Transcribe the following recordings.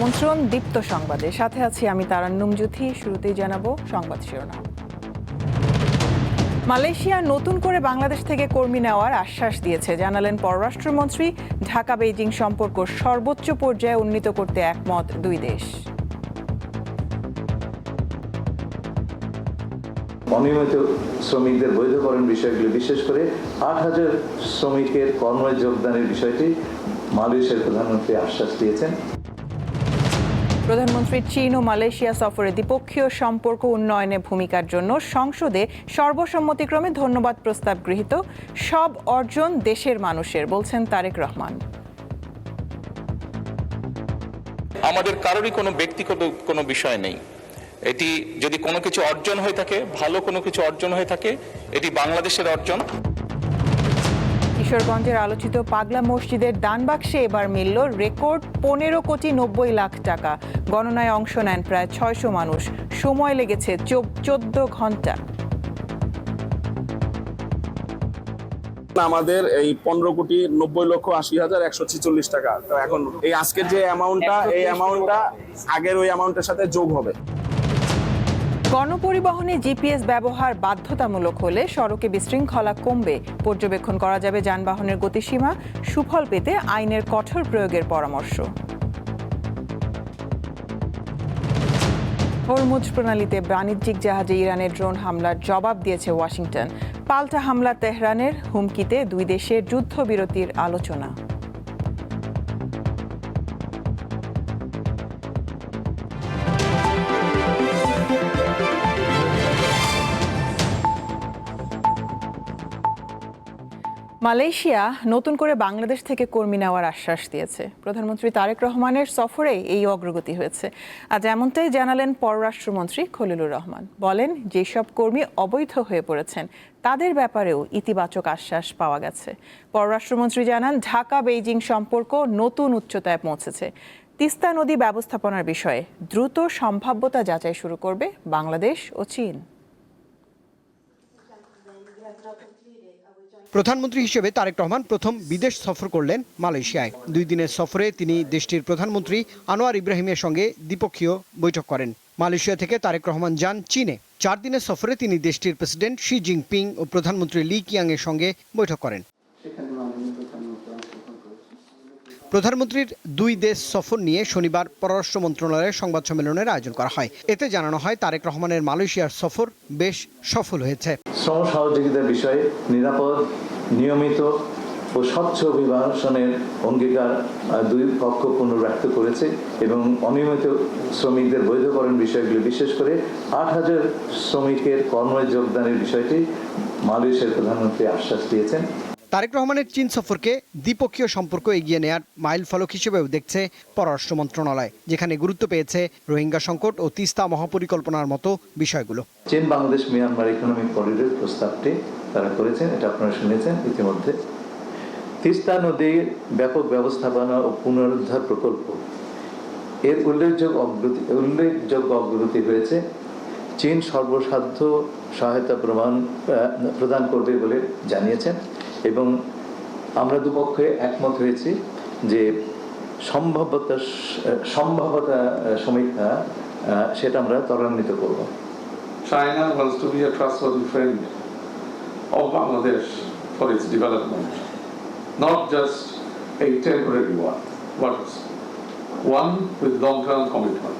আমন্ত্রণ দীপ্ত সংবাদে, সাথে আছি আমি তারান্নুম জুথি। শুরুতেই জানাবো সংবাদ শিরোনাম। মালয়েশিয়া নতুন করে বাংলাদেশ থেকে কর্মী নেওয়ার আশ্বাস দিয়েছে, জানালেন পররাষ্ট্রমন্ত্রী। ঢাকা বেইজিং সম্পর্ক সর্বোচ্চ পর্যায়ে উন্নীত করতে একমত দুই দেশ। অনিয়মিত শ্রমিকদের বৈধকরণ বিষয়গুলি, বিশেষ করে ৮,০০০ শ্রমিকের কর্মে যোগদানের বিষয়টি মালয়েশিয়ার প্রধানমন্ত্রী আশ্বাস দিয়েছেন। প্রধানমন্ত্রীর চীন ও মালয়েশিয়া সফরে দ্বিপক্ষীয় সম্পর্ক উন্নয়নে ভূমিকার জন্য সংসদে সর্বসম্মতিক্রমে ধন্যবাদ প্রস্তাব গৃহীত। সব অর্জন দেশের মানুষের, বলছেন তারেক রহমান। আমাদের কারোরই কোনো ব্যক্তিগত কোনো বিষয় নেই। এটি যদি কোনো কিছু অর্জন হয়ে থাকে, ভালো কোনো কিছু অর্জন হয়ে থাকে, এটি বাংলাদেশের অর্জন। কিশোরগঞ্জের আলোচিত পাগলা মসজিদের দান বাক্সে এবার মিলল রেকর্ড 15,90,00,000 টাকা। গণনায় অংশ নেন প্রায় 600 মানুষ। সময় লেগেছে 14 ঘন্টা। আমাদের এই 15,90,80,146 টাকা। তো এখন এই আজকের যে অ্যামাউন্টটা, এই অ্যামাউন্টটা আগের ওই অ্যামাউন্টের সাথে যোগ হবে। গণপরিবহনে জিপিএস ব্যবহার বাধ্যতামূলক হলে সড়কে বিশৃঙ্খলা কমবে। পর্যবেক্ষণ করা যাবে যানবাহনের গতিসীমা। সুফল পেতে আইনের কঠোর প্রয়োগের পরামর্শ। হরমুজ প্রণালীতে বাণিজ্যিক জাহাজে ইরানের ড্রোন হামলার জবাব দিয়েছে ওয়াশিংটন। পাল্টা হামলা তেহরানের, হুমকিতে দুই দেশের যুদ্ধবিরতির আলোচনা। মালয়েশিয়া নতুন করে বাংলাদেশ থেকে কর্মী নেওয়ার আশ্বাস দিয়েছে। প্রধানমন্ত্রী তারেক রহমানের সফরে এই অগ্রগতি হয়েছে। আজ এমনটাই জানালেন পররাষ্ট্রমন্ত্রী খলিলুর রহমান। বলেন, যেসব কর্মী অবৈধ হয়ে পড়েছেন তাদের ব্যাপারেও ইতিবাচক আশ্বাস পাওয়া গেছে। পররাষ্ট্রমন্ত্রী জানান, ঢাকা বেইজিং সম্পর্ক নতুন উচ্চতায় পৌঁছেছে। তিস্তা নদী ব্যবস্থাপনার বিষয়ে দ্রুত সম্ভাব্যতা যাচাই শুরু করবে বাংলাদেশ ও চীন। প্রধানমন্ত্রী হিসেবে তারেক রহমান প্রথম বিদেশ সফর করলেন মালয়েশিয়ায়। 2 দিনের সফরে তিনি দেশটির প্রধানমন্ত্রী আনোয়ার ইব্রাহিমের সঙ্গে দ্বিপক্ষীয় বৈঠক করেন। মালয়েশিয়া থেকে তারেক রহমান যান চীনে। 4 দিনের সফরে তিনি দেশটির প্রেসিডেন্ট শি জিনপিং ও প্রধানমন্ত্রী লি কিয়াং এর সঙ্গে বৈঠক করেন। প্রধানমন্ত্রীর 2 দেশ সফর নিয়ে শনিবার পররাষ্ট্র মন্ত্রণালয়ের সংবাদ সম্মেলনের আয়োজন করা হয়। এতে জানানো হয়, তারেক রহমানের মালয়েশিয়ার সফর বেশ সফল হয়েছে। শ্রম সহযোগিতার বিষয়ে নিরাপদ, নিয়মিত ও স্বচ্ছ অভিবাসনের অঙ্গীকার দুই পক্ষ পুনর্ব্যক্ত করেছে এবং অনিয়মিত শ্রমিকদের বৈধকরণ বিষয়গুলি, বিশেষ করে 8,000 শ্রমিকের কর্মে যোগদানের বিষয়টি মালয়েশিয়ার প্রধানমন্ত্রী আশ্বাস দিয়েছেন। তারেক রহমানের চীন সফরকে দ্বিপক্ষীয় সম্পর্ক এগিয়ে নেয়ার মাইল ফলক হিসেবেও দেখছে পররাষ্ট্র মন্ত্রণালয়, যেখানে গুরুত্ব পেয়েছে রোহিঙ্গা সংকট ও তিস্তা মহাপরিকল্পনার মতো বিষয়গুলো। চীন বাংলাদেশ মিয়ানমার ইকোনমিক করিডোর প্রস্তাবটি তারা করেছেন, এটা আপনারা শুনেছেন ইতিমধ্যে। তিস্তা নদীর ব্যাপক ব্যবস্থাপনা ও পুনরুদ্ধার প্রকল্প, এর উল্লেখযোগ্য অগ্রগতি হয়েছে। চীন সর্বসাধ্য সহায়তা প্রদান করবে বলে জানিয়েছেন এবং আমরা দুপক্ষে একমত হয়েছি যে সম্ভাব্যতা সমীক্ষা সেটা আমরা ত্বরান্বিত করব। China wants to be a trustworthy friend of Bangladesh for its development, not just a temporary one, but one with long-term commitment.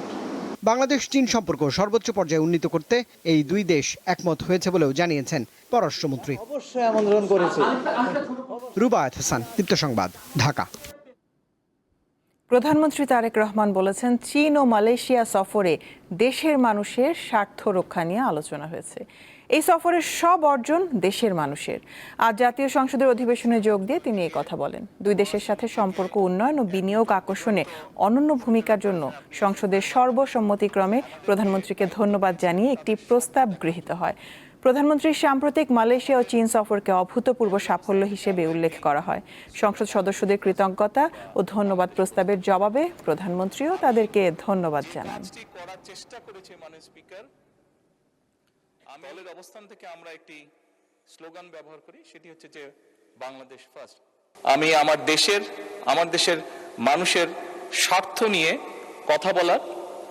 Bangladesh চীন সম্পর্ক সর্বোচ্চ পর্যায়ে উন্নীত করতে এই 2 দেশ একমত হয়েছে বলেও জানিয়েছেন পররাষ্ট্রমন্ত্রী। অবশ্যই আমন্ত্রণ করেছে। রুবায়েত হাসান, দীপ্ত সংবাদ, ঢাকা। প্রধানমন্ত্রী তারেক রহমান বলেছেন, চীন ও মালয়েশিয়া সফরে দেশের মানুষের স্বার্থ রক্ষা নিয়ে আলোচনা হয়েছে। এই সফরের সব অর্জন দেশের মানুষের। আজ জাতীয় সংসদের অধিবেশনে যোগ দিয়ে তিনি এই কথা বলেন। 2 দেশের সাথে সম্পর্ক উন্নয়ন ও বিনিয়োগ আকর্ষণে অনন্য ভূমিকার জন্য সংসদের সর্বসম্মতিক্রমে প্রধানমন্ত্রীকে ধন্যবাদ জানিয়ে একটি প্রস্তাব গৃহীত হয়। প্রধানমন্ত্রীর সাম্প্রতিক মালয়েশিয়া ও চীন সফরকে অভূতপূর্ব সাফল্য হিসেবে উল্লেখ করা হয়। সংসদ সদস্যদের কৃতজ্ঞতা ও ধন্যবাদ প্রস্তাবের জবাবে প্রধানমন্ত্রীও তাদেরকে ধন্যবাদ জানান। দলের অবস্থান থেকে আমরা একটি স্লোগান ব্যবহার করি, সেটি হচ্ছে যে বাংলাদেশ ফার্স্ট। আমি আমার দেশের মানুষের স্বার্থ নিয়ে কথা বলার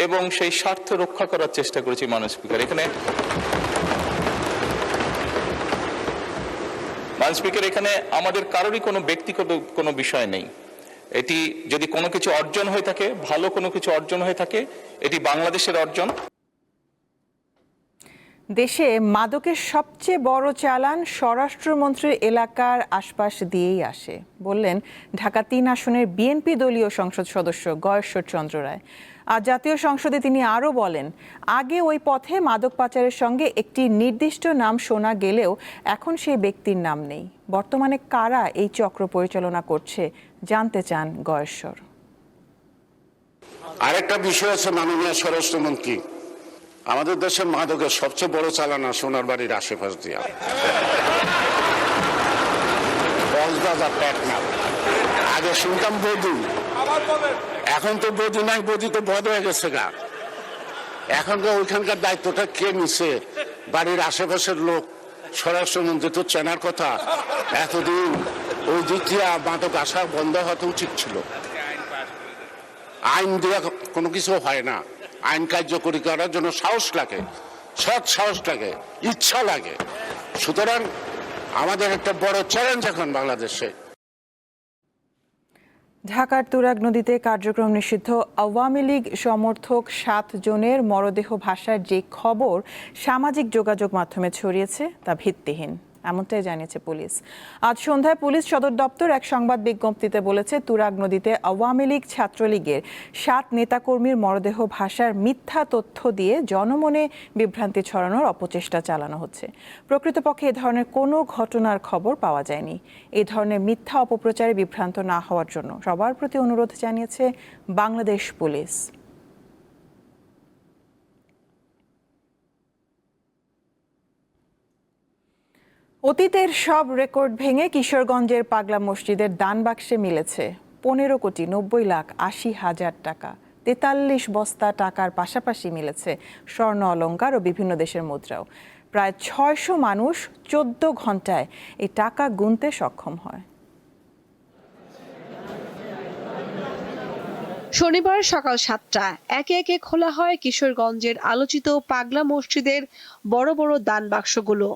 এবং সেই স্বার্থ রক্ষা করার চেষ্টা করেছি মাননীয় স্পিকার। মাননীয় স্পিকার, এখানে আমাদের কারোরই কোনো ব্যক্তিগত কোনো বিষয় নেই। এটি যদি কোনো কিছু অর্জন হয়ে থাকে, ভালো কোনো কিছু অর্জন হয়ে থাকে, এটি বাংলাদেশের অর্জন। দেশে মাদকের সবচেয়ে বড় চালান স্বরাষ্ট্রমন্ত্রীর এলাকার আশপাশ দিয়েই আসে বললেন ঢাকা ৩ আসনের বিএনপি দলীয় সংসদ সদস্য গয়েশ্বর চন্দ্র রায়। আর জাতীয় সংসদে তিনি আরও বলেন, আগে ওই পথে মাদক পাচারের সঙ্গে একটি নির্দিষ্ট নাম শোনা গেলেও এখন সেই ব্যক্তির নাম নেই। বর্তমানে কারা এই চক্র পরিচালনা করছে জানতে চান গয়েশ্বর। আরেকটা বিষয় আছে মাননীয় স্বরাষ্ট্রমন্ত্রী, আমাদের দেশের মাদকের সবচেয়ে বড় চালানা সোনার বাড়ির আশেপাশ দিয়া কক্সবাজার টেকনাফ। আগে শুনতাম বধূ, এখন তো বধূ নাই, বধূ তো বধ হয়ে গেছে গা। এখন তো ওইখানকার দায়িত্বটা কে নিছে? বাড়ির আশেপাশের লোক। স্বরাষ্ট্রমন্ত্রী তো চেনার কথা। এতদিন ওই দিক দিয়ে মাদক আসা বন্ধ হওয়া উচিত ছিল। আইন দেওয়া কোনো কিছু হয় না, আইন কার্যকরী করার জন্য সাহস লাগে, সৎ সাহস লাগে, ইচ্ছা লাগে। সুতরাং আমাদের একটা বড় চ্যালেঞ্জ এখন বাংলাদেশে। ঢাকার তুরাগ নদীতে কার্যক্রম নিষিদ্ধ আওয়ামী লীগ সমর্থক 7 জনের মরদেহ ভাসার যে খবর সামাজিক যোগাযোগ মাধ্যমে ছড়িয়েছে তা ভিত্তিহীন, এমনটাই জানিয়েছে পুলিশ। আজ সন্ধ্যায় পুলিশ সদর দপ্তর এক সংবাদ বিজ্ঞপ্তিতে বলেছে, তুরাগ নদীতে আওয়ামী লীগ ছাত্রলীগের 7 নেতাকর্মীর মরদেহ ভাসার মিথ্যা তথ্য দিয়ে জনমনে বিভ্রান্তি ছড়ানোর অপচেষ্টা চালানো হচ্ছে। প্রকৃতপক্ষে এ ধরনের কোনো ঘটনার খবর পাওয়া যায়নি। এ ধরনের মিথ্যা অপপ্রচারে বিভ্রান্ত না হওয়ার জন্য সবার প্রতি অনুরোধ জানিয়েছে বাংলাদেশ পুলিশ। অতীতের সব রেকর্ড ভেঙে কিশোরগঞ্জের পাগলা মসজিদের দান বাক্সে মিলেছে 15,90,80,000 টাকা। 43 বস্তা টাকার পাশাপাশি মিলেছে স্বর্ণ অলংকার ও বিভিন্ন দেশের মুদ্রাও। প্রায় 600 মানুষ 14 ঘন্টায় এই টাকা গুনতে সক্ষম হয়। শনিবার সকাল 7টা একে একে খোলা হয় কিশোরগঞ্জের আলোচিত পাগলা মসজিদের বড় বড় দান বাক্সগুলো।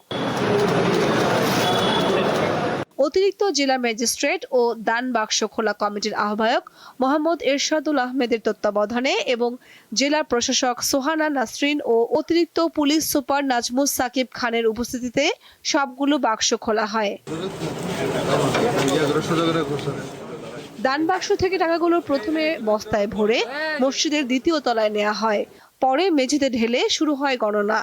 অতিরিক্ত জেলা ম্যাজিস্ট্রেট ও দান বাক্স খোলা কমিটির আহ্বায়ক মোহাম্মদ এরশাদুল আহমেদের তত্ত্বাবধানে এবং জেলা প্রশাসক সোহানা নাসরিন ও অতিরিক্ত পুলিশ সুপার নাজমুস সাকিব খানের উপস্থিতিতে সবগুলো বাক্স খোলা হয়। দান বাক্স থেকে টাকাগুলো প্রথমে বস্তায় ভরে মসজিদের দ্বিতীয় তলায় নেওয়া হয়, পরে মেঝেতে ঢেলে শুরু হয় গণনা।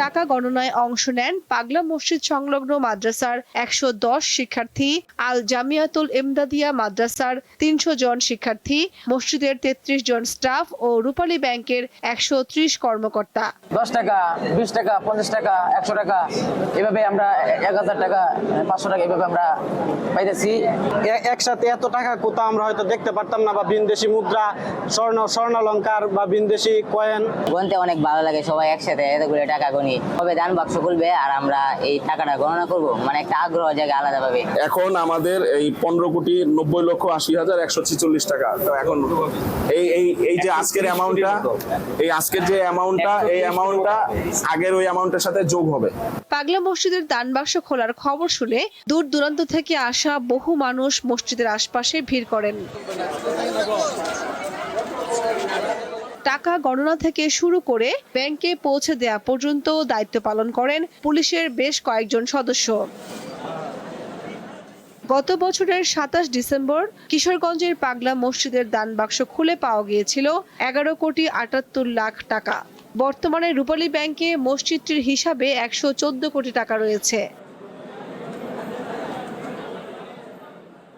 টাকা গণনায় অংশ নেন পাগলা মসজিদ সংলগ্ন মাদ্রাসার 110 শিক্ষার্থী, আল জামিয়াতুল ইমদাদিয়া মাদ্রাসার 300 জন শিক্ষার্থী, মসজিদের 33 জন স্টাফ ও রূপালী ব্যাংকের 130 কর্মকর্তা। 10 টাকা, 20 টাকা, 50 টাকা, 100 টাকা, এভাবে আমরা 1000 টাকা, 500 টাকা এভাবে আমরা পাইতেছি। একসাথে এত টাকা কোথাও আমরা হয়তো দেখতে পারতাম না, বা বিনদেশি মুদ্রা, স্বর্ণালংকার বা বিনদেশি কয়েন গুনতে অনেক ভালো লাগে। সবাই একসাথে এতগুলো টাকা গুনি, তবে দান বাক্স খুলবে আর আমরা এই টাকাটা গণনা করব, মানে একটা আগ্রহ জায়গা আলাদা ভাবে। এখন আমাদের এই 15,90,80,146 টাকা। তো এখন এই যে আজকের অ্যামাউন্টটা, এই অ্যামাউন্টটা আগের ওই অ্যামাউন্টের সাথে যোগ হবে। পাগলা মসজিদের দান বাক্স খোলার খবর শুনে দূর দূরান্ত থেকে আসা বহু মানুষ মসজিদের আশপাশে ভিড় করেন। টাকা গণনা থেকে শুরু করে ব্যাংকে পৌঁছে দেয়া পর্যন্ত দায়িত্ব পালন করেন পুলিশের বেশ কয়েকজন সদস্য। গত বছরের 27 ডিসেম্বর কিশোরগঞ্জের পাগলা মসজিদের দান বাক্স খুলে পাওয়া গিয়েছিল 11,78,00,000 টাকা। বর্তমানে রূপালী ব্যাংকে মসজিদটির হিসাবে 114 কোটি টাকা রয়েছে।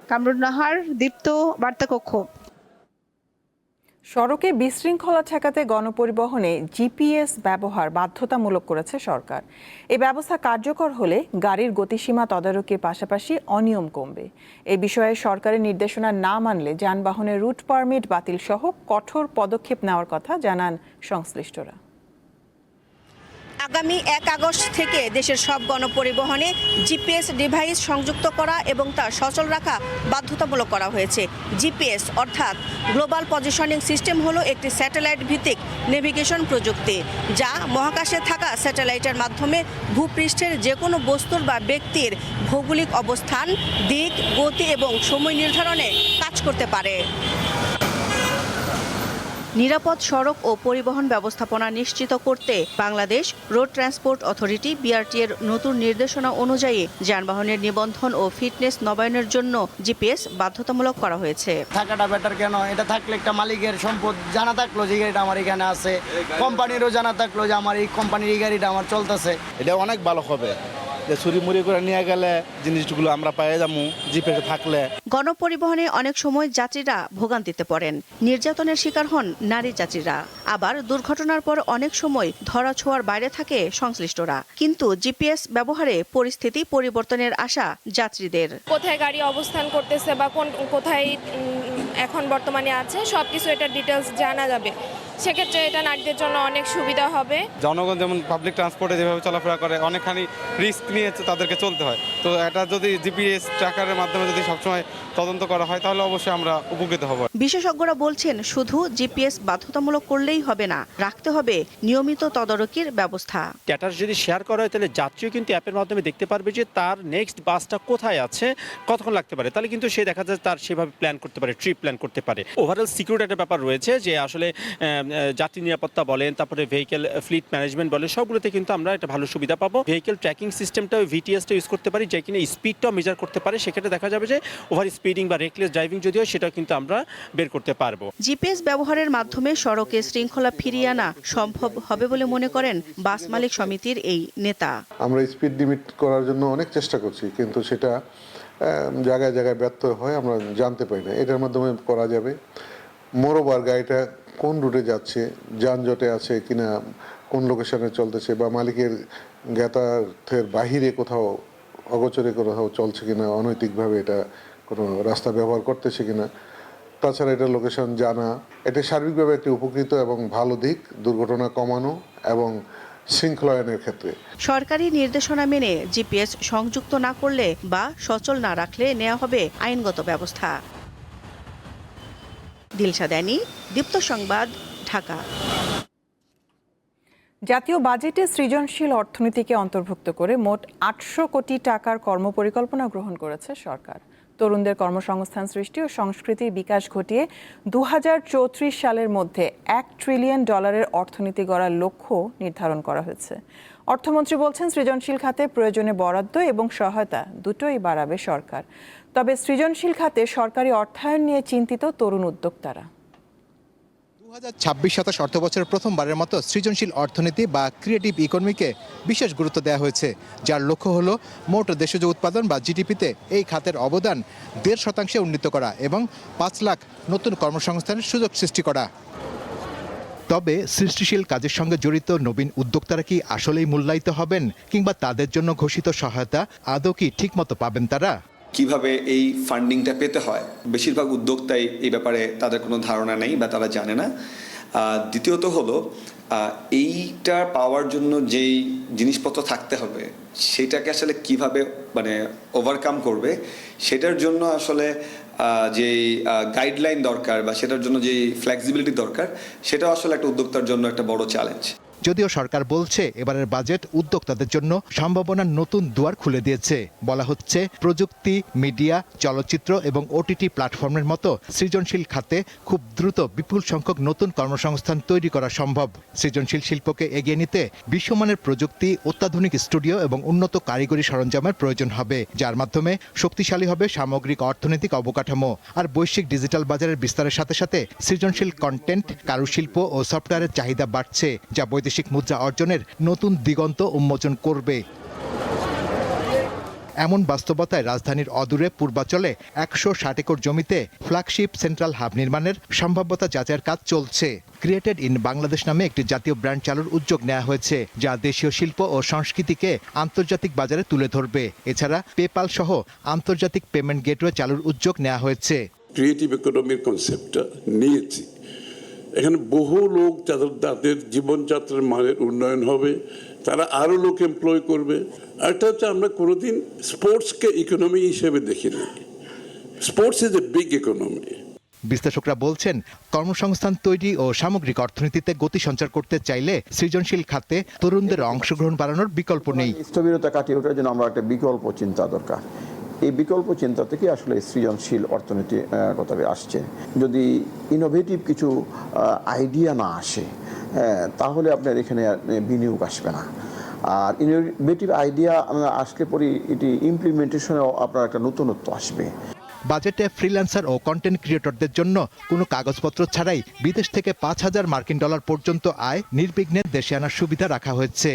কামরুন নাহার, দীপ্ত, বার্তাকক্ষ। সড়কে বিশৃঙ্খলা ঠেকাতে গণপরিবহনে জিপিএস ব্যবহার বাধ্যতামূলক করেছে সরকার। এই ব্যবস্থা কার্যকর হলে গাড়ির গতিসীমা তদারকির পাশাপাশি অনিয়ম কমবে। এই বিষয়ে সরকারের নির্দেশনা না মানলে যানবাহনের রুট পারমিট বাতিল সহ কঠোর পদক্ষেপ নেওয়ার কথা জানান সংশ্লিষ্টরা। আগামী 1 আগস্ট থেকে দেশের সব গণপরিবহনে জিপিএস ডিভাইস সংযুক্ত করা এবং তা সচল রাখা বাধ্যতামূলক করা হয়েছে। জিপিএস অর্থাৎ গ্লোবাল পজিশনিং সিস্টেম হলো একটি স্যাটেলাইট ভিত্তিক নেভিগেশন প্রযুক্তি, যা মহাকাশে থাকা স্যাটেলাইটের মাধ্যমে ভূপৃষ্ঠের যে কোনো বস্তুর বা ব্যক্তির ভৌগোলিক অবস্থান, দিক, গতি এবং সময় নির্ধারণে কাজ করতে পারে। নিরাপদ সড়ক ও পরিবহন ব্যবস্থাপনা নিশ্চিত করতে Bangladesh road transport authority BRT এর নতুন নির্দেশনা অনুযায়ী যানবাহনের নিবন্ধন ও ফিটনেস নবায়নের জন্য জিপিএস বাধ্যতামূলক করা হয়েছে। থাকাটা বেটার কেন? এটা থাকলে একটা মালিকের সম্পদ জানা থাকলো যে গাড়িটা আমার এখানে আছে, কোম্পানিরও জানা থাকলো যে আমার এই কোম্পানির এই গাড়িটা আমার চলতেছে। এটা অনেক ভালো হবে যে চুরি মুড়ি করে নিয়ে গেলে জিনিসগুলো আমরা পেয়ে যাবো জিপিএস থাকলে। গণপরিবহনে অনেক সময় যাত্রীরা ভোগান্তিতে পড়েন, নির্যাতনের শিকার হন নারী যাত্রীরা, আবার দুর্ঘটনার পর অনেক সময় ধরা ছোঁয়ার বাইরে থাকে সংশ্লিষ্টরা। কিন্তু জিপিএস ব্যবহারে পরিস্থিতি পরিবর্তনের আশা যাত্রীদের। কোথায় গাড়ি অবস্থান করতেছে বা কোথায় এখন বর্তমানে আছে সবকিছু এটা ডিটেলস জানা যাবে। সেক্ষেত্রে এটা নারীদের জন্য অনেক সুবিধা হবে। জনগণ যেমন পাবলিক ট্রান্সপোর্টে যেভাবে চলাফেরা করে অনেকখানি রিস্ক নিয়ে তাদেরকে চলতে হয়, তো এটা যদি জিপিএস ট্র্যাকারের মাধ্যমে যদি সবসময় তদন্ত করা হয় তাহলে অবশ্যই আমরা উপকৃত হব। বিশেষজ্ঞরা বলছেন শুধু জিপিএস বাধ্যতামূলক করলেই হবে না, রাখতে হবে নিয়মিত তদারকির ব্যবস্থা। স্ট্যাটাস যদি শেয়ার করা হয় তাহলে যাত্রীও কিন্তু অ্যাপের মাধ্যমে দেখতে পারবে যে তার নেক্সট বাসটা কোথায় আছে, কতক্ষণ লাগতে পারে, তাহলে কিন্তু সে দেখা যায় তার সেভাবে প্ল্যান করতে পারে, ট্রিপ প্ল্যান করতে পারে। ওভারঅল সিকিউরিটি একটা ব্যাপার রয়েছে যে আসলে যাত্রী নিরাপত্তা বলেন, তারপরে ভেহিকেল ফ্লিট ম্যানেজমেন্ট বলেন, সবগুলোতে কিন্তু আমরা একটা ভালো সুবিধা পাবো। ভেহিকেল ট্র্যাকিং সিস্টেমটা ভিটিএসটা ইউজ করতে পারি, যে কিনা স্পিডটাও মেজার করতে পারে। সেক্ষেত্রে দেখা যাবে যে ওভার স্পিডিং বা রেকলেস ড্রাইভিং যদি হয় সেটাও কিন্তু আমরা বের করতে পারবো। জিপিএস ব্যবহারের মাধ্যমে সড়কে শৃঙ্খলা ফিরিয়ে আনা সম্ভব হবে বলে মনে করেন বাস মালিক সমিতির এই নেতা। আমরা স্পিড লিমিট করার জন্য অনেক চেষ্টা করছি, কিন্তু সেটা জায়গায় জায়গায় ব্যর্থ হয়, আমরা জানতে পারি না। এটার মাধ্যমে করা যাবে। মোরওভার গাড়িটা কোন রুটে যাচ্ছে, যানজটে আছে কিনা, কোন লোকেশনে চলতেছে, বা মালিকের জ্ঞাতার্থের বাহিরে কোথাও অগোচরে কোথাও চলছে কিনা, অনৈতিকভাবে এটা কোনো রাস্তা ব্যবহার করতেছে কিনা। তাছাড়া এটা লোকেশন জানা, এটা সার্বিকভাবে একটি উপকৃত এবং ভালো দিক দুর্ঘটনা কমানো এবং শৃঙ্খলায়নের ক্ষেত্রে। সরকারি নির্দেশনা মেনে জিপিএস সংযুক্ত না করলে বা সচল না রাখলে নেওয়া হবে আইনগত ব্যবস্থা। দিলশা দানি, দীপ্ত সংবাদ, ঢাকা। জাতীয় বাজেটে সৃজনশীল অর্থনীতিকে অন্তর্ভুক্ত করে মোট 800 কোটি টাকার কর্মপরিকল্পনা গ্রহণ করেছে সরকার। তরুণদের কর্মসংস্থান সৃষ্টি ও সংস্কৃতির বিকাশ ঘটিয়ে 2034 সালের মধ্যে $1 ট্রিলিয়ন অর্থনীতি গড়ার লক্ষ্য নির্ধারণ করা হয়েছে। অর্থমন্ত্রী বলছেন, সৃজনশীল খাতে প্রয়োজনে বরাদ্দ এবং সহায়তা দুটোই বাড়াবে সরকার। তবে সৃজনশীল খাতে সরকারি অর্থায়ন নিয়ে চিন্তিত তরুণ উদ্যোক্তারা। 2026-27 অর্থবছরের প্রথমবারের মতো সৃজনশীল অর্থনীতি বা ক্রিয়েটিভ ইকোনমিকে বিশেষ গুরুত্ব দেওয়া হয়েছে, যার লক্ষ্য হলো মোট দেশজ উৎপাদন বা জিডিপিতে এই খাতের অবদান 1.5% উন্নীত করা এবং 5 লাখ নতুন কর্মসংস্থানের সুযোগ সৃষ্টি করা। তবে সৃষ্টিশীল কাজের সঙ্গে জড়িত নবীন উদ্যোক্তারা কি আসলেই মূল্যায়িত হবেন, কিংবা তাদের জন্য ঘোষিত সহায়তা আদৌ কি ঠিকমতো পাবেন তারা? কিভাবে এই ফান্ডিংটা পেতে হয়, বেশিরভাগ উদ্যোক্তাই এই ব্যাপারে তাদের কোনো ধারণা নেই বা তারা জানে না। দ্বিতীয়ত হলো এইটা পাওয়ার জন্য যেই জিনিসপত্র থাকতে হবে সেটাকে আসলে কিভাবে ওভারকাম করবে, সেটার জন্য আসলে যেই গাইডলাইন দরকার বা সেটার জন্য যেই ফ্লেক্সিবিলিটি দরকার, সেটাও আসলে একটা উদ্যোক্তার জন্য একটা বড় চ্যালেঞ্জ। যদিও সরকার বলছে এবারের বাজেট উদ্যোক্তাদের জন্য সম্ভাবনার নতুন দুয়ার খুলে দিয়েছে। বলা হচ্ছে প্রযুক্তি, মিডিয়া, চলচ্চিত্র এবং ওটিটি প্ল্যাটফর্মের মতো সৃজনশীল খাতে খুব দ্রুত বিপুল সংখ্যক নতুন কর্মসংস্থান তৈরি করা সম্ভব। সৃজনশীল শিল্পকে এগিয়ে নিতে বিশ্বমানের প্রযুক্তি, অত্যাধুনিক স্টুডিও এবং উন্নত কারিগরি সরঞ্জামের প্রয়োজন হবে, যার মাধ্যমে শক্তিশালী হবে সামগ্রিক অর্থনৈতিক অবকাঠামো। আর বৈশ্বিক ডিজিটাল বাজারের বিস্তারের সাথে সাথে সৃজনশীল কন্টেন্ট, কারুশিল্প ও সফটওয়্যারের চাহিদা বাড়ছে, যা বৈদেশিক মুদ্রা অর্জনের নতুন দিগন্ত উন্মোচন করবে। এমন বাস্তবতায় রাজধানীর অদূরে পূর্বাঞ্চলে 160 একর জমিতে ফ্ল্যাগশিপ সেন্ট্রাল হাব নির্মাণের সম্ভাব্যতা যাচাইয়ের কাজ চলছে। ক্রিয়েটেড ইন বাংলাদেশ নামে একটি জাতীয় ব্র্যান্ড চালুর উদ্যোগ নেওয়া হয়েছে, যা দেশীয় শিল্প ও সংস্কৃতিকে আন্তর্জাতিক বাজারে তুলে ধরবে। এছাড়া পেপাল সহ আন্তর্জাতিক পেমেন্ট গেটওয়ে চালুর উদ্যোগ নেওয়া হয়েছে। ক্রিয়েটিভ ইকোনমির কনসেপ্টটা নিয়েছি এখানে বহু লোক তাদের জীবনযাত্রার মানের উন্নয়ন হবে, তারা আরো লোক এমপ্লয় করবে। একটা হচ্ছে আমরা কোনোদিন স্পোর্টসকে ইকোনমি হিসেবে দেখি না। Sports is a big economy. বিশ্লেষকরা বলছেন, কর্মসংস্থান তৈরি ও সামগ্রিক অর্থনীতিতে গতি সঞ্চার করতে চাইলে সৃজনশীল খাতে তরুণদের অংশগ্রহণ বাড়ানোর বিকল্প নেই। স্থবিরতা কাটিয়ে ওঠার জন্য আমরা একটা বিকল্প চিন্তা দরকার। এই বিকল্প চিন্তা থেকে আসলে সৃজনশীল অর্থনীতি কথাটা আসছে। যদি ইনোভেটিভ কিছু আইডিয়া না আসে, তাহলে আপনার এখানে বিনিয়োগ আসবে না। আর ইনোভেটিভ আইডিয়া আসলে পরে এটি ইমপ্লিমেন্টেশনেও আপনার একটা নতুনত্ব আসবে। বাজেটে ফ্রিল্যান্সার ও কন্টেন্ট ক্রিয়েটরদের জন্য কোনো কাগজপত্র ছাড়াই বিদেশ থেকে $5,000 পর্যন্ত আয় নির্বিঘ্নে দেশে আনার সুবিধা রাখা হয়েছে।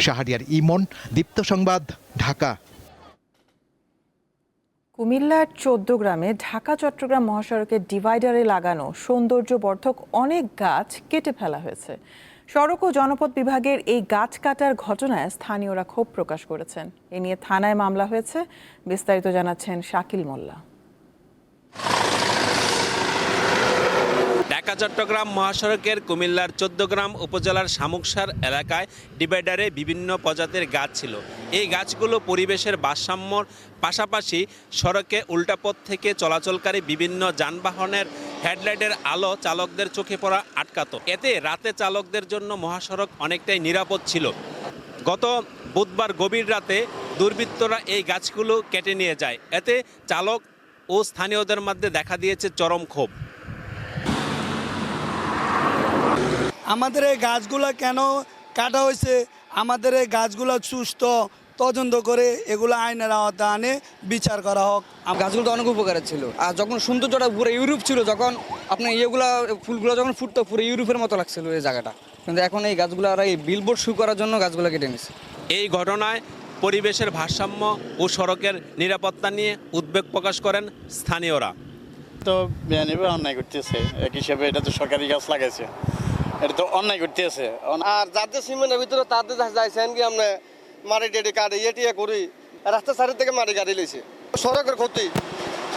শাহরিয়ার ইমন, দীপ্ত সংবাদ, ঢাকা। কুমিল্লার 14 গ্রামে ঢাকা চট্টগ্রাম মহাসড়কের ডিভাইডারে লাগানো সৌন্দর্যবর্ধক অনেক গাছ কেটে ফেলা হয়েছে। সড়ক ও জনপথ বিভাগের এই গাছ কাটার ঘটনায় স্থানীয়রা ক্ষোভ প্রকাশ করেছেন। এ নিয়ে থানায় মামলা হয়েছে। বিস্তারিত জানাচ্ছেন শাকিল মোল্লা। ঢাকা চট্টগ্রাম মহাসড়কের কুমিল্লার 14 গ্রাম উপজেলার শামুকসার এলাকায় ডিভাইডারে বিভিন্ন প্রজাতির গাছ ছিল। এই গাছগুলো পরিবেশের ভারসাম্যর পাশাপাশি সড়কে উল্টাপথ থেকে চলাচলকারী বিভিন্ন যানবাহনের হেডলাইটের আলো চালকদের চোখে পড়া আটকাতো। এতে রাতে চালকদের জন্য মহাসড়ক অনেকটাই নিরাপদ ছিল। গত বুধবার গভীর রাতে দুর্বৃত্তরা এই গাছগুলো কেটে নিয়ে যায়। এতে চালক ও স্থানীয়দের মধ্যে দেখা দিয়েছে চরম ক্ষোভ। আমাদের এই গাছগুলো কেন কাটা হয়েছে, আমাদের এই গাছগুলো সুস্থ তদন্ত করে এগুলো আইনের আওতা আনে বিচার করা হোক। গাছগুলো তো অনেক উপকারের ছিল, আর যখন সৌন্দর্যটা পুরো ইউরোপ ছিল, যখন আপনার ইয়েগুলা ফুলগুলো যখন ফুটতো পুরো ইউরোপের মতো লাগছিল এই জায়গাটা, কিন্তু এখন এই গাছগুলো আর এই বিলবোর্ড শু করার জন্য গাছগুলো কেটে নিছে। এই ঘটনায় পরিবেশের ভারসাম্য ও সড়কের নিরাপত্তা নিয়ে উদ্বেগ প্রকাশ করেন স্থানীয়রা। তো বেআইনিভাবে অন্যায় করতেছে, এক হিসাবে এটা তো সরকারি গাছ লাগাইছে, এটা তো অন্যায় করতেছে। আর যাদের সিমেন্টের ভিতরে তাদের যাইছেন কি আমরা মাটি টেডি কাটে ইয়ে করি, রাস্তা সাইড থেকে মাটি গাড়ি লইছে, সড়কের ক্ষতি।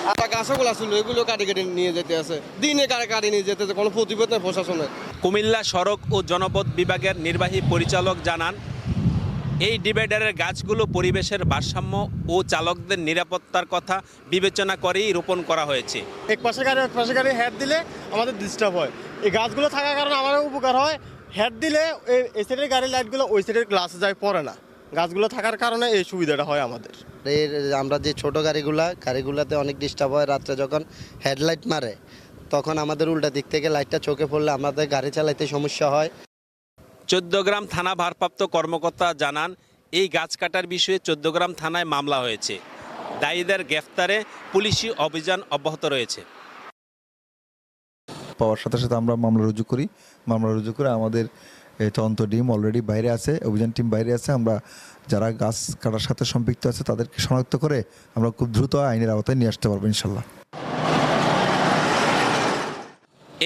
আর গাছগুলো ছিল এগুলো কাটি কেটে নিয়ে যেতে আছে, দিনে কাটি নিয়ে যেতে কোনো প্রতিবাদ নেই প্রশাসনের। কুমিল্লা সড়ক ও জনপথ বিভাগের নির্বাহী পরিচালক জানান, এই ডিভাইডারের গাছগুলো পরিবেশের ভারসাম্য ও চালকদের নিরাপত্তার কথা বিবেচনা করেই রোপণ করা হয়েছে। এক পাশে গাড়ি হেড দিলে আমাদের ডিস্টার্ব হয়, এই গাছগুলো থাকার কারণে আমাদের উপকার হয়। হেড দিলে এই সাইডের গাড়ির লাইটগুলো ওই সাইডের গ্লাসে যায় পড়ে না, গাছগুলো থাকার কারণে এই সুবিধাটা হয় আমাদের। আমরা যে ছোট গাড়িগুলোতে অনেক ডিস্টার্ব হয়, রাত্রে যখন হেডলাইট মারে তখন আমাদের উল্টা দিক থেকে লাইটটা চোখে পড়লে আমাদের গাড়ি চালাইতে সমস্যা হয়। 14 গ্রাম থানা ভারপ্রাপ্ত কর্মকর্তা জানান, এই গাছ কাটার বিষয়ে 14 গ্রাম থানায় মামলা হয়েছে। দায়ীদের গ্রেফতারে পুলিশি অভিযান অব্যাহত রয়েছে। পাওয়ার সাথে সাথে আমরা মামলা রুজু করে আমাদের তদন্ত টিম অলরেডি বাইরে আছে, অভিযান টিম বাইরে আছে। আমরা যারা গাছ কাটার সাথে সম্পৃক্ত আছে তাদেরকে শনাক্ত করে আমরা খুব দ্রুত আইনের আওতায় নিয়ে আসতে পারবো ইনশাল্লাহ।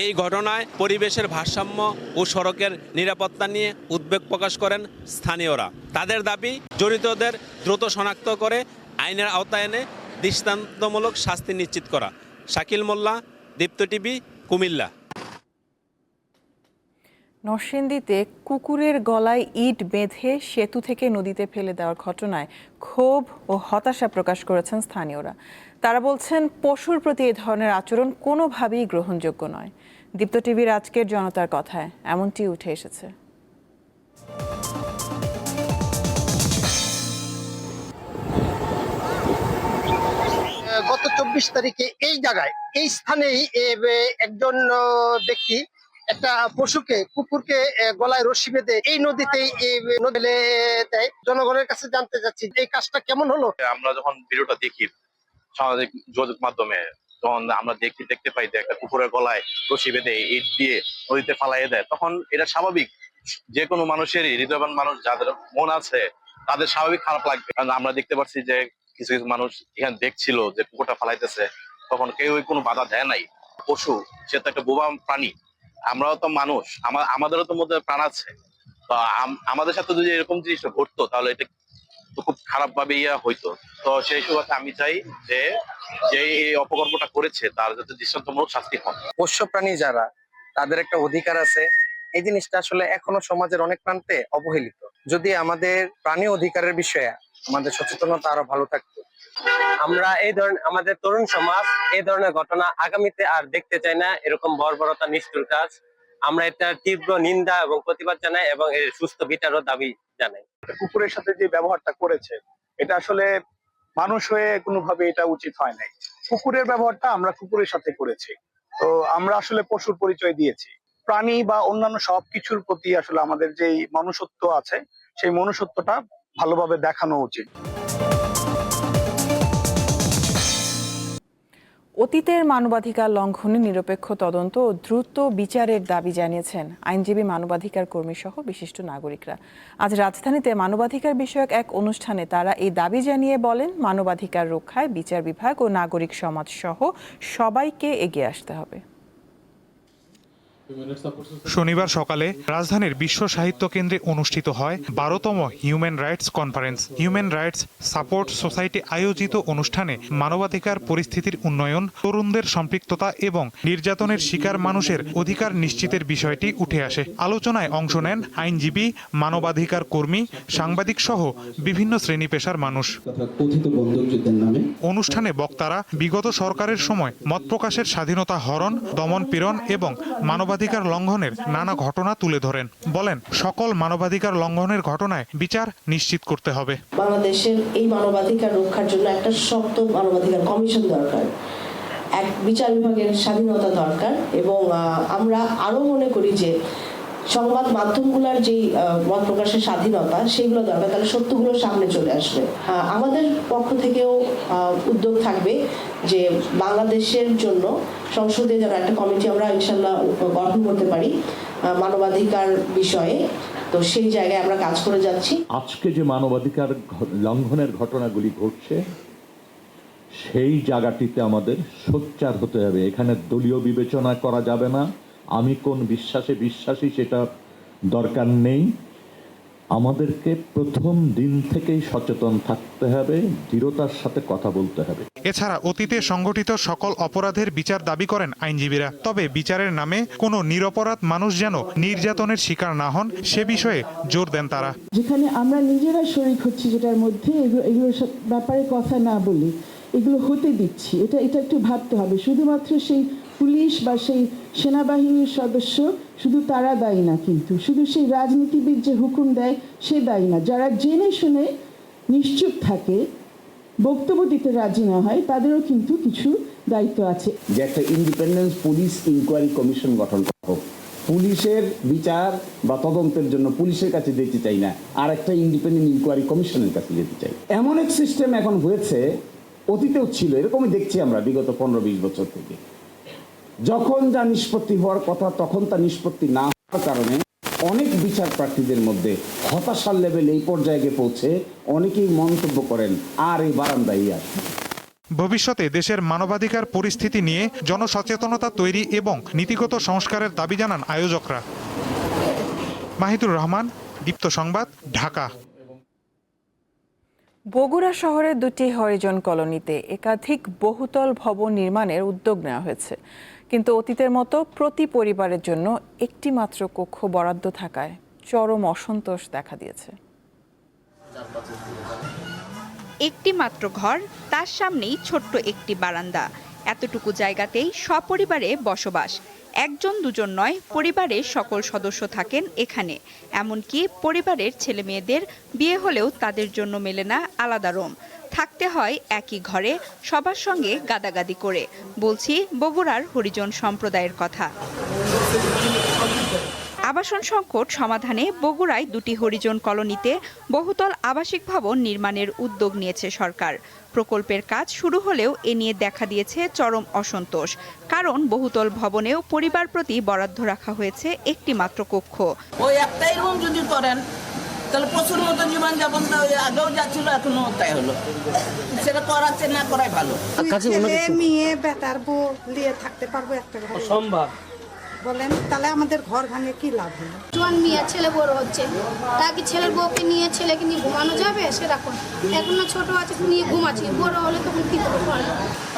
এই ঘটনায় পরিবেশের ভারসাম্য ও সড়কের নিরাপত্তা নিয়ে উদ্বেগ প্রকাশ করেন স্থানীয়রা। তাদের দাবি, জড়িতদের দ্রুত শনাক্ত করে আইনের আওতায় এনে দৃষ্টান্তমূলক শাস্তি নিশ্চিত করা। শাকিল মোল্লা, দীপ্ত টিভি, কুমিল্লা। নরসিংদীতে কুকুরের গলায় ইট বেঁধে সেতু থেকে নদীতে ফেলে দেওয়ার ঘটনায় ক্ষোভ ও হতাশা প্রকাশ করেছেন স্থানীয়রা। তারা বলছেন, পশুর প্রতি এ ধরনের আচরণ কোনোভাবেই গ্রহণযোগ্য নয়। দীপ্ত টিভির আজকের জনতার কথায় এমনটি উঠে এসেছে। গত 24 তারিখে এই জায়গায় এই স্থানেই একজন ব্যক্তি একটা কুকুরকে গলায় রশি বেঁধে এই নদীতেই ফেলে দেয়। জনগণের কাছে জানতে চাচ্ছি এই কাজটা কেমন হলো। আমরা যখন ভিডিওটা দেখি সামাজিক যোগাযোগ মাধ্যমে, যখন আমরা দেখতে পাই যে একটা কুকুরের গলায় রশি বেঁধে ইট দিয়ে নদীতে ফালাইয়ে দেয়, তখন এটা স্বাভাবিক, যে কোনো মানুষেরই, হৃদয়বান মানুষ যাদের মন আছে তাদের স্বাভাবিক খারাপ লাগবে। কারণ আমরা দেখতে পাচ্ছি যে কিছু কিছু মানুষ এখানে দেখছিল যে কুকুরটা ফালাইতেছে, তখন কেউ কোনো বাধা দেয় নাই। পশু, সে তো একটা বোবা প্রাণী, আমরাও তো মানুষ, আমাদেরও তো মধ্যে প্রাণ আছে। তো আমাদের সাথে যদি এরকম জিনিসটা ঘটতো তাহলে এটা তো খুব খারাপ ভাবে হইতো। তো সেই সুবাদে আমি চাই যে এই অপকর্মটা করেছে তার যাতে দৃষ্টান্তমূলক শাস্তি হয়। পোষ্য প্রাণী যারা, তাদের একটা অধিকার আছে, এই জিনিসটা আসলে এখনো সমাজের অনেক প্রান্তে অবহেলিত। যদি আমাদের প্রাণী অধিকারের বিষয়ে আমাদের সচেতনতা আরো ভালো থাকতো। আমরা এই ধরনের আমাদের তরুণ সমাজ এই ধরনের ঘটনা আগামীতে আর দেখতে চাই না, এরকম বর্বরতা, নিষ্ঠুর কাজ। আমরা এটা তীব্র নিন্দা এবং প্রতিবাদ জানাই এবং এর সুস্থ বিচারও দাবি জানাই। কুকুরের সাথে যে ব্যবহারটা করেছে এটা আসলে মানুষ হয়ে কোনোভাবে এটা উচিত হয় নাই। কুকুরের ব্যবহারটা আমরা কুকুরের সাথে করেছি, তো আমরা আসলে পশুর পরিচয় দিয়েছি। প্রাণী বা অন্যান্য সবকিছুর প্রতি আসলে আমাদের যেই মনুষ্যত্ব আছে সেই মনুষ্যত্বটা ভালোভাবে দেখানো উচিত। অতীতের মানবাধিকার লঙ্ঘনে নিরপেক্ষ তদন্ত ও দ্রুত বিচারের দাবি জানিয়েছেন আইনজীবী, মানবাধিকার কর্মী সহ বিশিষ্ট নাগরিকরা। আজ রাজধানীতে মানবাধিকার বিষয়ক এক অনুষ্ঠানে তারা এই দাবি জানিয়ে বলেন, মানবাধিকার রক্ষায় বিচার বিভাগ ও নাগরিক সমাজ সহ সবাইকে এগিয়ে আসতে হবে। শনিবার সকালে রাজধানীর বিশ্ব সাহিত্য কেন্দ্রে অনুষ্ঠিত হয় 12তম human rights conference. Human rights support society আয়োজিত অনুষ্ঠানে মানবাধিকার পরিস্থিতির উন্নয়ন, তরুণদের সম্পৃক্ততা এবং নির্যাতনের শিকার মানুষের অধিকার নিশ্চিতের বিষয়টি উঠে আসে। আলোচনায় অংশ নেন আইনজীবী, মানবাধিকার কর্মী, সাংবাদিক সহ বিভিন্ন শ্রেণী পেশার মানুষ। অনুষ্ঠানে বক্তারা বিগত সরকারের সময় মত প্রকাশের স্বাধীনতা হরণ, দমন পীড়ন এবং মানবাধিকার লঙ্ঘনের নানা ঘটনা তুলে ধরেন। বলেন, সকল মানবাধিকার লঙ্ঘনের ঘটনায় বিচার নিশ্চিত করতে হবে। বাংলাদেশের এই মানবাধিকার রক্ষার জন্য একটা শক্ত মানবাধিকার কমিশন দরকার, এক বিচার বিভাগের স্বাধীনতা দরকার এবং আমরা আরো মনে করি যে সংবাদ মাধ্যমগুলোর যে মত প্রকাশের স্বাধীনতা সেগুলো দরকার, তাহলে সত্যগুলো সামনে চলে আসবে। আমাদের পক্ষ থেকেও উদ্যোগ থাকবে যে বাংলাদেশের জন্য সংসদে যেন একটা কমিটি আমরা ইনশাল্লাহ গঠন করতে পারি মানবাধিকার বিষয়ে। তো সেই জায়গায় আমরা কাজ করে যাচ্ছি। আজকে যে মানবাধিকার লঙ্ঘনের ঘটনাগুলি ঘটছে সেই জায়গাটিতে আমাদের সোচ্চার হতে হবে। এখানে দলীয় বিবেচনা করা যাবে না। আমি কোন বিশ্বাসে বিশ্বাসী সেটা দরকার নেই। আমাদেরকে প্রথম দিন থেকেই সচেতন থাকতে হবে, দৃঢ়তার সাথে কথা বলতে হবে। এছাড়া অতীতে সংগঠিত সকল অপরাধের বিচার দাবি করেন আইনজীবীরা। তবে বিচারের নামে কোনো নিরপরাধ মানুষ যেন নির্যাতনের শিকার না হন সে বিষয়ে জোর দেন তারা। যেখানে আমরা নিজেরা শরীক হচ্ছি, যেটার মধ্যে এগুলোর ব্যাপারে কথা না বলি এগুলো হতে দিচ্ছি, এটা একটু ভাবতে হবে। শুধুমাত্র সেই পুলিশ বা সেই সেনাবাহিনীর সদস্য শুধু তারা দায়ী না, কিন্তু শুধু সেই রাজনীতিবিদ যে হুকুম দেয় সে দায়ী না। যারা জেনে শুনে নিশ্চুপ থাকে, বক্তব্য দিতে রাজি না হয়, তাদেরও কিন্তু কিছু দায়িত্ব আছে। যে একটা ইন্ডিপেন্ডেন্ট পুলিশ ইনকোয়ারি কমিশন গঠন করা হোক। পুলিশের বিচার বা তদন্তের জন্য পুলিশের কাছে যেতে চাই না, আর একটা ইন্ডিপেন্ডেন্ট ইনকোয়ারি কমিশনের কাছে যেতে চাই। এমন এক সিস্টেম এখন হয়েছে, অতীতেও ছিল, এরকমই দেখছি আমরা বিগত 15-20 বছর থেকে। যখন যা নিষ্পত্তি হওয়ার কথা তখন তা নিষ্পত্তি না হওয়ার কারণে অনেক বিচার প্রার্থীদের মধ্যে হতাশার লেভেল এই পর্যায়ে পৌঁছে অনেকেই মন্তব্য করেন আর এই বারান্দায় আছে। ভবিষ্যতে দেশের মানবাধিকার পরিস্থিতি নিয়ে জনসচেতনতা তৈরি এবং নীতিগত সংস্কারের দাবি জানান আয়োজকরা। মাহিদুর রহমান, দীপ্ত সংবাদ, ঢাকা। বগুড়া শহরের দুটি হরিজন কলোনিতে একাধিক বহুতল ভবন নির্মাণের উদ্যোগ নেওয়া হয়েছে, কিন্তু অতীতের মতো প্রতি পরিবারের জন্য একটি মাত্র কক্ষ বরাদ্দ থাকায় চরম অসন্তোষ দেখা দিয়েছে। একটি মাত্র ঘর, তার সামনেই ছোট্ট একটি বারান্দা, এতটুকু জায়গাতেই সপরিবারে বসবাস। একজন দুজন নয়, পরিবারের সকল সদস্য থাকেন এখানে। এমনকি পরিবারের ছেলে মেয়েদের বিয়ে হলেও তাদের জন্য মেলে না আলাদা রুম, থাকতে হয় একই ঘরে সবার সঙ্গে গাদাগাদি করে। বলছি বগুড়ার হরিজন সম্প্রদায়ের কথা। আবাসন সংকট সমাধানে বগুড়ায় দুটি হরিজন কলোনিতে বহুতল আবাসিক ভবন নির্মাণের উদ্যোগ নিয়েছে সরকার। প্রকল্পের কাজ শুরু হলেও এ নিয়ে দেখা দিয়েছে চরম অসন্তোষ, কারণ বহুতল ভবনেও পরিবার প্রতি বরাদ্দ রাখা হয়েছে একটি মাত্র কক্ষ। ওই একটাই রুম যদি করেন তাহলে প্রচুর মতো জীবন যাপন আগেও যাচ্ছিল, এখনো তাই হলো। সেটা করাচ্ছে না করাই ভালো। মেয়ে বেতার বউ নিয়ে থাকতে পারবো একটা ঘরে? সম্ভব। বলেন, তাহলে আমাদের ঘর ভাঙে কি লাভ হলো? জোয়ান মেয়ে ছেলে বড় হচ্ছে, তা কি ছেলের বউকে নিয়ে ছেলেকে নিয়ে ঘুমানো যাবে? সেরকম এখনো ছোট আছে নিয়ে ঘুমাচ্ছি, বড় হলে তখন কি করে পড়ে?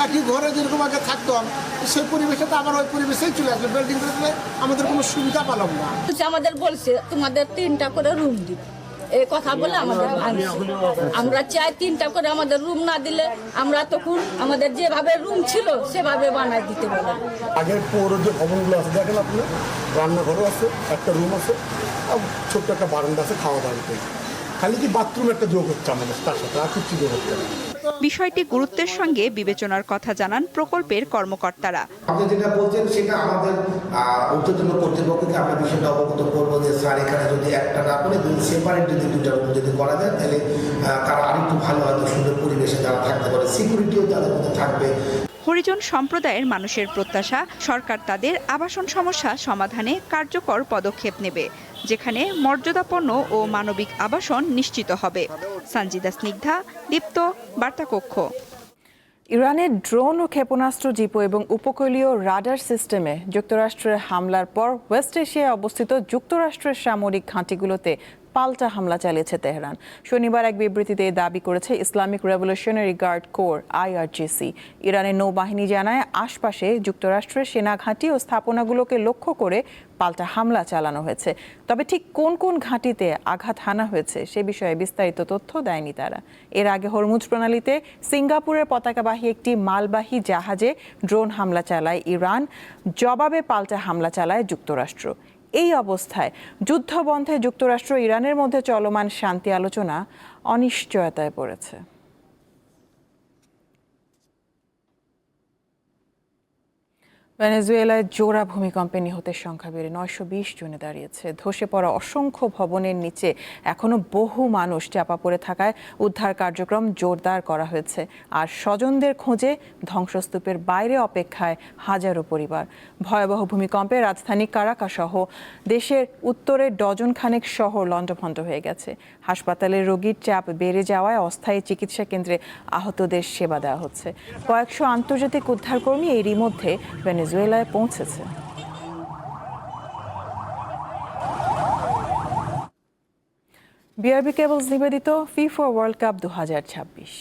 একই ঘরে যেরকম আগে থাকতাম সেই পরিবেশে তো আবার ওই পরিবেশেই চলে আসবে। বিল্ডিং করলে আমাদের কোনো সুবিধা পেলাম না। আমাদের বলছে তোমাদের 3টা করে রুম দিবে, এই কথা বলে আমাদের ভাঙছে। আমরা চাই 3টা করে, আমাদের রুম না দিলে আমরা তখন আমাদের যেভাবে রুম ছিল সেভাবে বানাই দিতে বলে। আগের পৌর যে ভবনগুলো আছে দেখেন আপনি, রান্নাঘরও আছে, একটা রুম আছে, আর ছোট্ট একটা বারান্দা আছে খাওয়া দাওয়া করতে। খালি কি বাথরুম একটা যোগ হচ্ছে আমাদের, তার সাথে আর কিছু যোগ হচ্ছে না। বিষয়টি গুরুত্বের সঙ্গে বিবেচনার কথা জানান প্রকল্পের কর্মকর্তারা। আপনি যেটা বলছেন সেটা আমাদের ঊর্ধ্বতন কর্তৃপক্ষকে আমরা বিষয়টা অবগত করবো যে স্যার এখানে যদি একটা না করে সেপারেট যদি 2টা রুম যদি করা যায় তাহলে তারা আরেকটু ভালো হয়তো সুন্দর পরিবেশে তারা থাকতে পারে, সিকিউরিটিও তাদের মধ্যে থাকবে। হরিজন সম্প্রদায়ের মানুষের প্রত্যাশা সরকার তাদের আবাসন সমস্যা সমাধানে কার্যকর পদক্ষেপ নেবে, যেখানে মর্যাদাপূর্ণ ও মানবিক আবাসন নিশ্চিত হবে। সঞ্জিদা স্নিগ্ধা, দীপ্ত, বার্তাকক্ষ। ইরানের ড্রোন ও ক্ষেপণাস্ত্র জিপো এবং উপকূলীয় রাডার সিস্টেমে যুক্তরাষ্ট্রের হামলার পর ওয়েস্ট এশিয়ায় অবস্থিত যুক্তরাষ্ট্রের সামরিক ঘাঁটিগুলোতে পাল্টা হামলা চালিয়েছে তেহরান। শনিবার এক বিবৃতিতে দাবি করেছে Islamic Revolutionary Guard Corps IRGC। ইরানের নৌবাহিনী জানায় আশপাশে যুক্তরাষ্ট্রের সেনা ঘাঁটি ও স্থাপনাগুলোকে লক্ষ্য করে পাল্টা হামলা চালানো হয়েছে। তবে ঠিক কোন কোন ঘাঁটিতে আঘাত হানা হয়েছে সে বিষয়ে বিস্তারিত তথ্য দেয়নি তারা। এর আগে হরমুজ প্রণালীতে সিঙ্গাপুরের পতাকাবাহী একটি মালবাহী জাহাজে ড্রোন হামলা চালায় ইরান, জবাবে পাল্টা হামলা চালায় যুক্তরাষ্ট্র। এই অবস্থায় যুদ্ধবন্ধে যুক্তরাষ্ট্র ইরানের মধ্যে চলমান শান্তি আলোচনা অনিশ্চয়তায় পড়েছে। ভেনেজুয়েলায় জোড়া ভূমিকম্পে নিহতের সংখ্যা বেড়ে 920 জনে দাঁড়িয়েছে। ধসে পড়া অসংখ্য ভবনের নিচে এখনো বহু মানুষ চাপা পড়ে থাকায় উদ্ধার কার্যক্রম জোরদার করা হয়েছে। আর স্বজনদের খোঁজে ধ্বংসস্তূপের বাইরে অপেক্ষায় হাজারো পরিবার। ভয়াবহ ভূমিকম্পে রাজধানী কারাকাস সহ দেশের উত্তরের ডজন খানেক শহর লণ্ডভণ্ড হয়ে গেছে। হাসপাতালের রোগীর চাপ বেড়ে যাওয়ায় অস্থায়ী চিকিৎসা কেন্দ্রে আহতদের সেবা দেওয়া হচ্ছে। কয়েকশো আন্তর্জাতিক উদ্ধারকর্মী এরই মধ্যে ভেনেজুয়েলায় পৌঁছেছে। বিআরবি কেবলস নিবেদিত ফিফা ওয়ার্ল্ড কাপ 2026।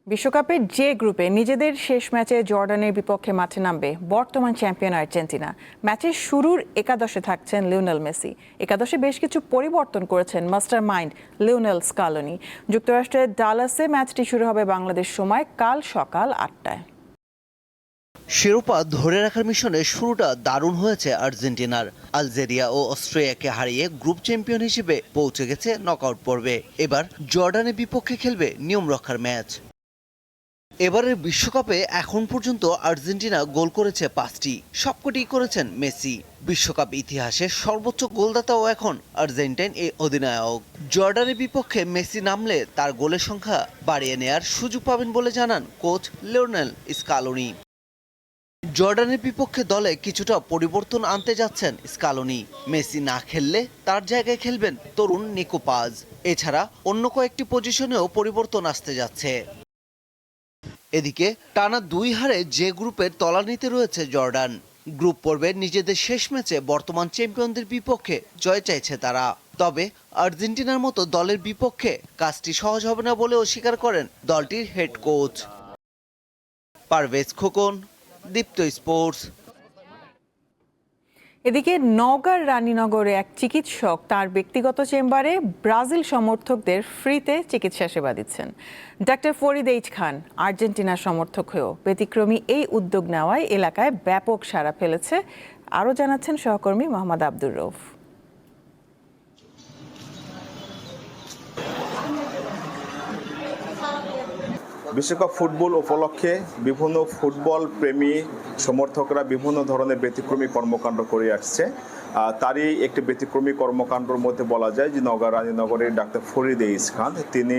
বিশ্বকাপের যে গ্রুপে নিজেদের শেষ ম্যাচে জর্ডানের বিপক্ষে মাঠে নামবে বর্তমান চ্যাম্পিয়ন আর্জেন্টিনা। ম্যাচের শুরুর একাদশে থাকছেন লিওনেল মেসি। একাদশে বেশ কিছু পরিবর্তন করেছেন মাস্টার মাইন্ড লিওনেল স্কালোনি। যুক্তরাষ্ট্রের ডালাসে ম্যাচটি শুরু হবে বাংলাদেশ সময় কাল সকাল 8টায়। শিরোপা ধরে রাখার মিশনে শুরুটা দারুণ হয়েছে আর্জেন্টিনার। আলজেরিয়া ও অস্ট্রিয়াকে হারিয়ে গ্রুপ চ্যাম্পিয়ন হিসেবে পৌঁছে গেছে নকআউট পর্বে। এবার জর্ডানের বিপক্ষে খেলবে নিয়ম রক্ষার ম্যাচ। এবারের বিশ্বকাপে এখন পর্যন্ত আর্জেন্টিনা গোল করেছে 5টি, সবকটি করেছেন মেসি। বিশ্বকাপ ইতিহাসে সর্বোচ্চ গোলদাতাও এখন আর্জেন্টাইন এই অধিনায়ক। জর্ডানের বিপক্ষে মেসি নামলে তার গোলের সংখ্যা বাড়িয়ে নেয়ার সুযোগ পাবেন বলে জানান কোচ লিওনেল স্কালোনি। জর্ডানের বিপক্ষে দলে কিছুটা পরিবর্তন আনতে যাচ্ছেন স্কালোনি। মেসি না খেললে তার জায়গায় খেলবেন তরুণ নিকো পাজ। এছাড়া অন্য কয়েকটি পজিশনেও পরিবর্তন আসতে যাচ্ছে। এদিকে টানা 2 হারে যে গ্রুপের তলানিতে রয়েছে জর্ডান। গ্রুপ পর্বে নিজেদের শেষ ম্যাচে বর্তমান চ্যাম্পিয়নদের বিপক্ষে জয় চাইছে তারা। তবে আর্জেন্টিনার মতো দলের বিপক্ষে কাজটি সহজ হবে না বলেও স্বীকার করেন দলটির হেড কোচ। পারভেজ খোকন, দীপ্ত স্পোর্টস। এদিকে নওগাঁর রানীনগরে এক চিকিৎসক তার ব্যক্তিগত চেম্বারে ব্রাজিল সমর্থকদের ফ্রিতে চিকিৎসা সেবা দিচ্ছেন। ডাক্তার ফরিদ এইচ খান আর্জেন্টিনার সমর্থক হয়েও ব্যতিক্রমী এই উদ্যোগ নেওয়ায় এলাকায় ব্যাপক সাড়া ফেলেছে। আরও জানাচ্ছেন সহকর্মী মোহাম্মদ আব্দুর রউফ। বিশ্বকাপ ফুটবল উপলক্ষে বিভিন্ন ফুটবল প্রেমী সমর্থকরা বিভিন্ন ধরনের ব্যতিক্রমী কর্মকাণ্ড করে আসছে। তারই একটি ব্যতিক্রমী কর্মকাণ্ডের মধ্যে বলা যায় যে নওগাঁ রানীনগরের ডাক্তার ফরিদ এইস খান, তিনি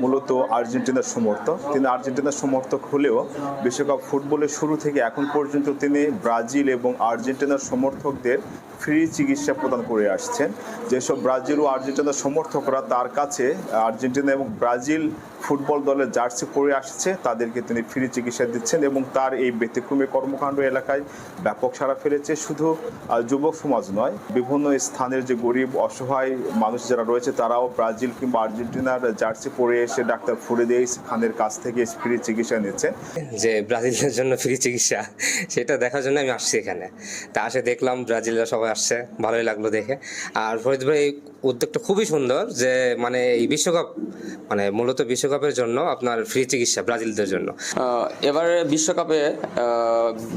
মূলত আর্জেন্টিনার সমর্থক। তিনি আর্জেন্টিনার সমর্থক হলেও বিশ্বকাপ ফুটবলের শুরু থেকে এখন পর্যন্ত তিনি ব্রাজিল এবং আর্জেন্টিনার সমর্থকদের ফ্রি চিকিৎসা প্রদান করে আসছেন। যেসব ব্রাজিল ও আর্জেন্টিনার সমর্থকরা তার কাছে আর্জেন্টিনা এবং ব্রাজিল ফুটবল দলের জার্সি পরে আসছে, তাদেরকে তিনি ফ্রি চিকিৎসা দিচ্ছেন এবং তার এই ব্যতিক্রমী কর্মকাণ্ড এলাকায় ব্যাপক সাড়া ফেলেছে। শুধু যুবক সমাজ নয়, বিভিন্ন স্থানের যে গরিব অসহায় মানুষ যারা রয়েছে তারাও ব্রাজিল কিংবা আর্জেন্টিনার জার্সি পরে এসে ডাক্তার ফরিদ এইস খানের কাছ থেকে ফ্রি চিকিৎসা নিচ্ছেন। যে ব্রাজিলের জন্য ফ্রি চিকিৎসা, সেটা দেখার জন্য আমি আসছি এখানে। তা আসে দেখলাম ব্রাজিলরা সবাই আসছে, ভালোই লাগলো দেখে। আর ফরিদ ভাই এই উদ্যোগটা খুবই সুন্দর, যে মানে এই বিশ্বকাপ মানে মূলত বিশ্বকাপের জন্য আপনার ফ্রি চিকিৎসা ব্রাজিলদের জন্য। এবারে বিশ্বকাপে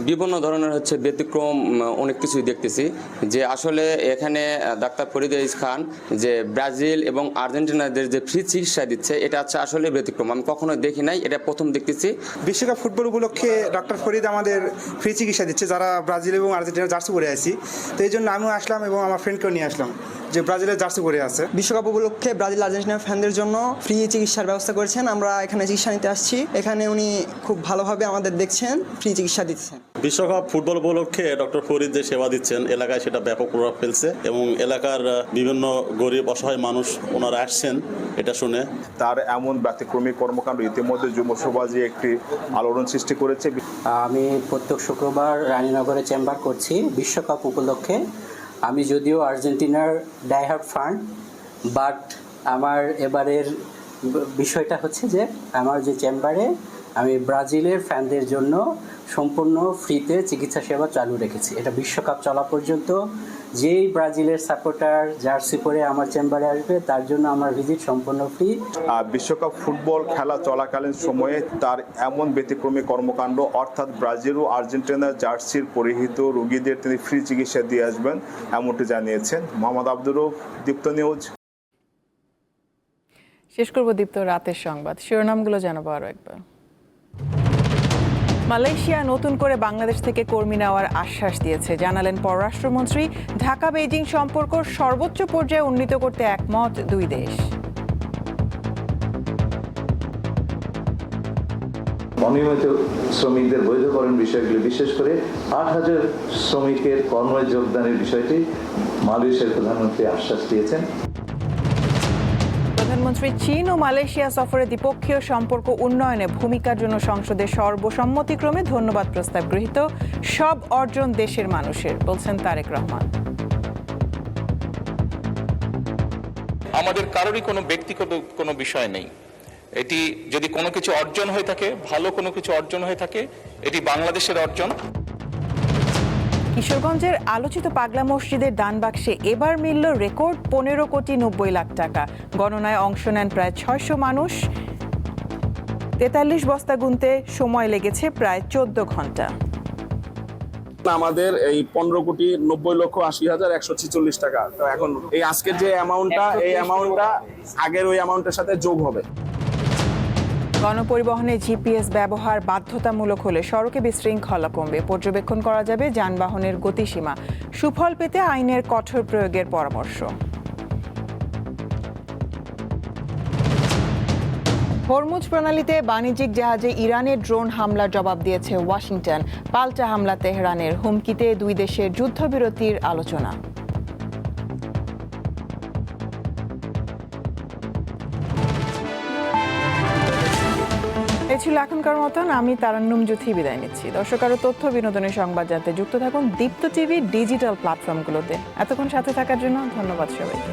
বিভিন্ন ধরনের হচ্ছে ব্যতিক্রম অনেক কিছুই দেখতেছি, যে আসলে এখানে ডাক্তার ফরিদ এইস খান যে ব্রাজিল এবং আর্জেন্টিনাদের যে ফ্রি চিকিৎসা দিচ্ছে, এটা হচ্ছে আসলে ব্যতিক্রম। আমি কখনো দেখি নাই, এটা প্রথম দেখতেছি। বিশ্বকাপ ফুটবল উপলক্ষে ডক্টর ফরিদ আমাদের ফ্রি চিকিৎসা দিচ্ছে যারা ব্রাজিল এবং আর্জেন্টিনার জার্সি পরে আছি। তো এই জন্য আমিও আসলাম এবং আমার ফ্রেন্ডকেও নিয়ে আসলাম যে ব্রাজিলের জার্সি পরে আছে। বিশ্বকাপ উপলক্ষে ব্রাজিল আর্জেন্টিনা ফ্যানদের জন্য ফ্রি চিকিৎসার ব্যবস্থা করেছেন। আমরা এখানে চিকিৎসা নিতে আসছি, এখানে উনি খুব ভালোভাবে আমাদের দেখছেন, ফ্রি চিকিৎসা দিচ্ছেন। বিশ্বকাপ ফুটবল উপলক্ষে ডক্টর ফরিদ যে সেবা দিচ্ছেন এলাকায়, সেটা ব্যাপক প্রভাব ফেলছে এবং এলাকার বিভিন্ন গরিব অসহায় মানুষ ওনারা আসছেন এটা শুনে। তার এমন ব্যতিক্রমী কর্মকাণ্ড ইতিমধ্যে যুব সমাজে একটি আলোড়ন সৃষ্টি করেছে। আমি প্রত্যেক শুক্রবার রানীনগরে চেম্বার করছি বিশ্বকাপ উপলক্ষে। আমি যদিও আর্জেন্টিনার ডাইহার্ড ফান, বাট আমার এবারের বিষয়টা হচ্ছে যে আমার যে চেম্বারে আমি ব্রাজিলের ফ্যানদের জন্য সম্পূর্ণ ফ্রিতে চিকিৎসা সেবা চালু রেখেছি। এটা বিশ্বকাপ চলা পর্যন্ত যেই ব্রাজিলের সাপোর্টার জার্সি পরে আমার চেম্বারে আসবে তার জন্য আমার ভিজিট সম্পূর্ণ ফ্রি। বিশ্বকাপ ফুটবল খেলা চলাকালীন সময়ে তার এমন ব্যতিক্রমী কর্মকাণ্ড, অর্থাৎ ব্রাজিল ও আর্জেন্টিনার জার্সির পরিহিত রোগীদের তিনি ফ্রি চিকিৎসা দিয়ে আসবেন, এমনটি জানিয়েছেন। মোহাম্মদ আব্দুর রউফ, দীপ্ত নিউজ। শেষ করব দীপ্ত রাতের সংবাদ, শিরোনামগুলো জানাবো আরো একবার। মালয়েশিয়া নতুন করে বাংলাদেশ থেকে কর্মী নেওয়ার আশ্বাস দিয়েছে, জানালেন পররাষ্ট্রমন্ত্রী। ঢাকা বেইজিং সম্পর্ক সর্বোচ্চ পর্যায়ে উন্নীত করতে একমত দুই দেশ। অনিয়মিত শ্রমিকদের বৈধকরণ বিষয়গুলি, বিশেষ করে ৮,০০০ শ্রমিকের কর্মে যোগদানের বিষয়টি মালয়েশিয়ার প্রধানমন্ত্রী আশ্বাস দিয়েছেন। প্রধানমন্ত্রী চীন ও মালয়েশিয়া সফরে দ্বিপক্ষীয় সম্পর্ক উন্নয়নে ভূমিকার জন্য সংসদে সর্বসম্মতিক্রমে ধন্যবাদ প্রস্তাব গৃহীত। সব অর্জন দেশের মানুষের, বলছেন তারেক রহমান। আমাদের কারোরই কোনো ব্যক্তিগত কোনো বিষয় নেই। এটি যদি কোনো কিছু অর্জন হয়ে থাকে, ভালো কোনো কিছু অর্জন হয়ে থাকে, এটি বাংলাদেশের অর্জন। কিশোরগঞ্জের আলোচিত পাগলা মসজিদের দান বাক্সে এবার মিলল রেকর্ড 15,90,00,000 টাকা। গণনায় অংশ নেন প্রায় 600 মানুষ। 43 বস্তা গুনতে সময় লেগেছে প্রায় 14 ঘন্টা। আমাদের এই 15,90,80,146 টাকা। তো এখন এই আজকের যে অ্যামাউন্টটা, এই অ্যামাউন্টটা আগের ওই অ্যামাউন্টের সাথে যোগ হবে। গণপরিবহনে জিপিএস ব্যবহার বাধ্যতামূলক হলে সড়কে বিশৃঙ্খলা কমবে, পর্যবেক্ষণ করা যাবে যানবাহনের গতিসীমা। সুফল পেতে আইনের কঠোর প্রয়োগের পরামর্শ। হরমুজ প্রণালীতে বাণিজ্যিক জাহাজে ইরানের ড্রোন হামলার জবাব দিয়েছে ওয়াশিংটন। পাল্টা হামলা তেহরানের, হুমকিতে দুই দেশের যুদ্ধবিরতির আলোচনা। এই ছিল এখনকার মতন। আমি তারান্নুম জুথি বিদায় নিচ্ছি। দর্শক, আরো তথ্য বিনোদনের সংবাদ জানতে যুক্ত থাকুন দীপ্ত টিভি ডিজিটাল প্ল্যাটফর্মগুলোতে। এতক্ষণ সাথে থাকার জন্য ধন্যবাদ সবাইকে।